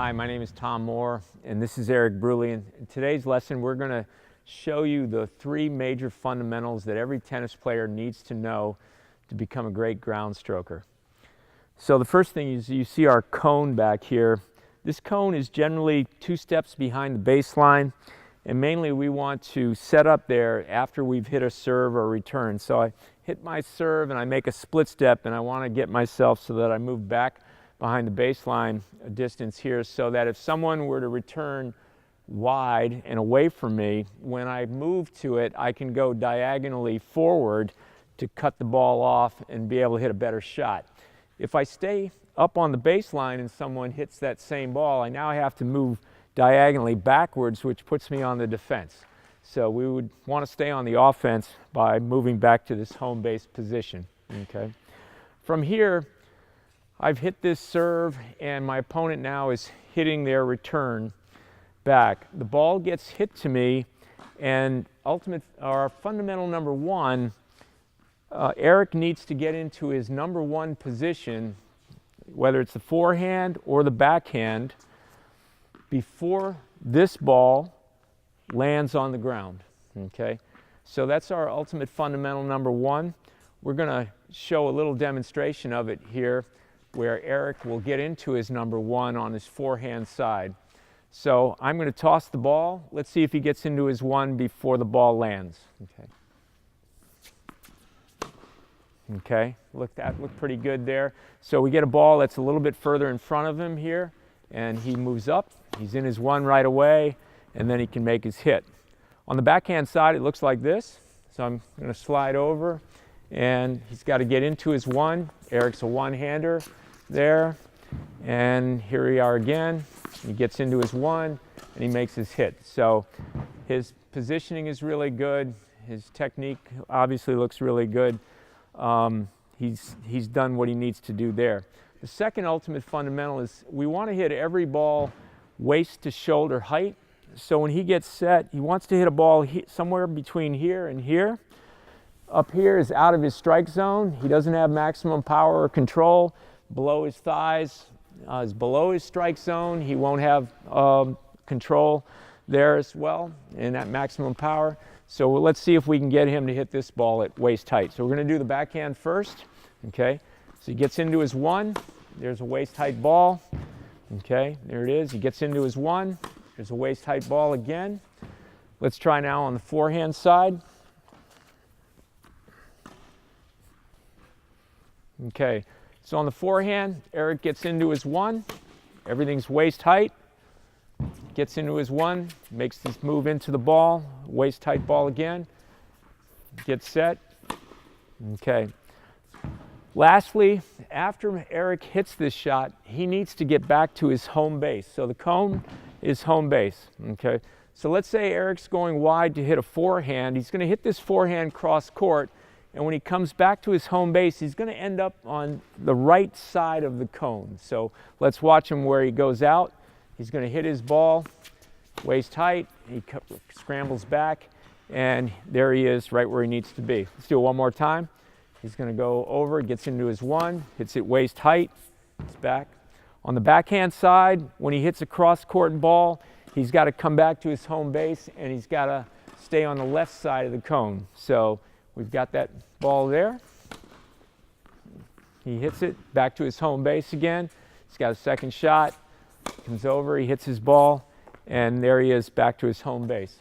Hi, my name is Tom Moore, and this is Eric Bruley. In today's lesson, we're going to show you the three major fundamentals that every tennis player needs to know to become a great ground stroker. So the first thing is you see our cone back here. This cone is generally 2 steps behind the baseline, and mainly we want to set up there after we've hit a serve or return. So I hit my serve and I make a split step, and I want to get myself so that I move back behind the baseline a distance here, so that if someone were to return wide and away from me, when I move to it, I can go diagonally forward to cut the ball off and be able to hit a better shot. If I stay up on the baseline and someone hits that same ball, I now have to move diagonally backwards, which puts me on the defense. So we would want to stay on the offense by moving back to this home base position. Okay. From here, I've hit this serve, and my opponent now is hitting their return back. The ball gets hit to me, and our fundamental number one, Eric needs to get into his number one position, whether it's the forehand or the backhand, before this ball lands on the ground. Okay? So that's our ultimate fundamental number one. We're going to show a little demonstration of it here, where Eric will get into his number one on his forehand side. So I'm going to toss the ball. Let's see if he gets into his one before the ball lands. Okay, that looked pretty good there. So we get a ball that's a little bit further in front of him here, and he moves up. He's in his one right away, and then he can make his hit. On the backhand side, it looks like this. So I'm going to slide over, and he's got to get into his one. Eric's a one-hander there, and here we are again. He gets into his one, and he makes his hit. So his positioning is really good. His technique obviously looks really good. He's done what he needs to do there. The second ultimate fundamental is we want to hit every ball waist to shoulder height. So when he gets set, he wants to hit a ball somewhere between here and here. Up here is out of his strike zone. He doesn't have maximum power or control. Below his thighs is below his strike zone. He won't have control there as well in that maximum power. So let's see if we can get him to hit this ball at waist height. So we're going to do the backhand first. Okay, so he gets into his one. There's a waist height ball. Okay, there it is. He gets into his one. There's a waist height ball again. Let's try now on the forehand side. Okay, so on the forehand, Eric gets into his one. Everything's waist height. Gets into his one, makes this move into the ball, waist height ball again. Gets set. Okay. Lastly, after Eric hits this shot, he needs to get back to his home base. So the cone is home base. Okay. So let's say Eric's going wide to hit a forehand. He's going to hit this forehand cross court. And when he comes back to his home base, he's going to end up on the right side of the cone. So let's watch him where he goes out. He's going to hit his ball, waist height. He scrambles back, and there he is right where he needs to be. Let's do it one more time. He's going to go over, gets into his one, hits it waist height, it's back. On the backhand side, when he hits a cross-court ball, he's got to come back to his home base, and he's got to stay on the left side of the cone. So we've got that ball there. He hits it back to his home base again. He's got a second shot. Comes over, he hits his ball, and there he is back to his home base.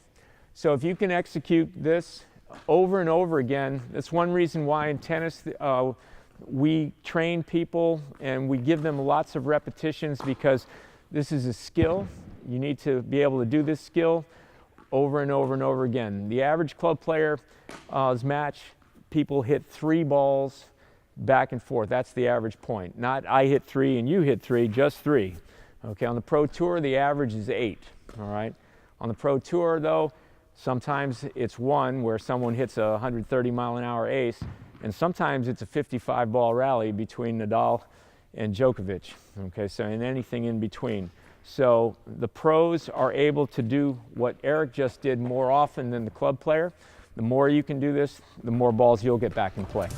So if you can execute this over and over again, that's one reason why in tennis we train people and we give them lots of repetitions, because this is a skill. You need to be able to do this skill over and over and over again. The average club player's match, people hit 3 balls back and forth. That's the average point. Not I hit 3 and you hit 3, just 3. Okay, on the Pro Tour, the average is 8, all right? On the Pro Tour, though, sometimes it's 1 where someone hits a 130-mile-an-hour ace, and sometimes it's a 55-ball rally between Nadal and Djokovic, okay, so and anything in between. So the pros are able to do what Eric just did more often than the club player. The more you can do this, the more balls you'll get back in play.